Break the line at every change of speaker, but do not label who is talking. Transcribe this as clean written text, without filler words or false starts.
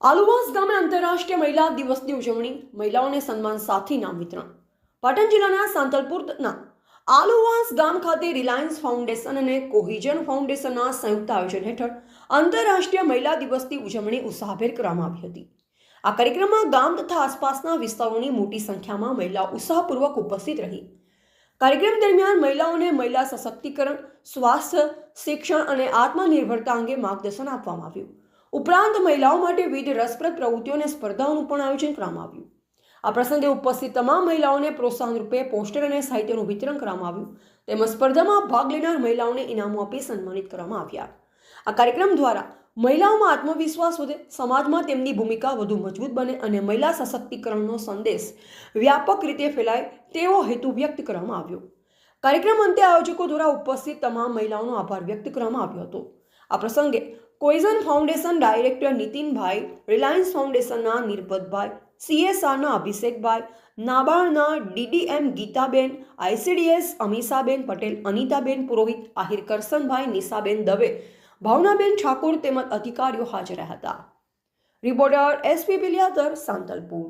આલુવાસ ગામે આંતરરાષ્ટ્રીય મહિલા દિવસની ઉજવણી, મહિલાઓને સન્માન સાથે ઇનામ વિતરણ. પાટણ જિલ્લાના સાંતલપુરના આલુવાસ ગામ ખાતે રિલાયન્સ ફાઉન્ડેશન અને કોહિજન ફાઉન્ડેશનના સંયુક્ત આયોજન હેઠળ આંતરરાષ્ટ્રીય મહિલા દિવસની ઉજવણી ઉત્સાહભેર કરવામાં આવી હતી. આ કાર્યક્રમમાં ગામ તથા આસપાસના વિસ્તારોની મોટી સંખ્યામાં મહિલાઓ ઉત્સાહપૂર્વક ઉપસ્થિત રહી. કાર્યક્રમ દરમિયાન મહિલાઓને મહિલા સશક્તિકરણ, સ્વાસ્થ્ય, શિક્ષણ અને આત્મનિર્ભરતા અંગે માર્ગદર્શન આપવામાં આવ્યું. ઉપરાંત મહિલાઓ માટે વિવિધ રસપ્રદ પ્રવૃત્તિઓ અને સ્પર્ધાઓનું પણ આયોજન કરવામાં આવ્યું. આ પ્રસંગે ઉપસ્થિત તમામ મહિલાઓને પ્રોત્સાહન રૂપે પોસ્ટર અને સાહિત્યનું વિતરણ કરવામાં આવ્યું. તેમજ સ્પર્ધામાં ભાગ લેનાર મહિલાઓને ઇનામો આપી સન્માનિત કરવામાં આવ્યા. આ કાર્યક્રમ દ્વારા મહિલાઓમાં આત્મવિશ્વાસ વધે, સમાજમાં તેમની ભૂમિકા વધુ મજબૂત બને અને મહિલા સશક્તિકરણનો સંદેશ વ્યાપક રીતે ફેલાય તેવો હેતુ વ્યક્ત કરવામાં આવ્યો. કાર્યક્રમ અંતે આયોજકો દ્વારા ઉપસ્થિત તમામ મહિલાઓનો આભાર વ્યક્ત કરવામાં આવ્યો હતો. આ પ્રસંગે કોઇઝન ફાઉન્ડેશન ડાયરેક્ટર નીતિનભાઈ, રિલાયન્સ ફાઉન્ડેશનના નિર્બધભાઈ, CSRના અભિષેકભાઈ, નાબાર્ડના DDM ગીતાબેન, ICDS અમીષાબેન પટેલ, અનિતાબેન પુરોહિત, આહિર કરસનભાઈ, નિશાબેન દવે, ભાવનાબેન ઠાકોર તેમજ અધિકારીઓ હાજર રહ્યા હતા. રિપોર્ટર SP બિલિયાદર, સાંતલપુર.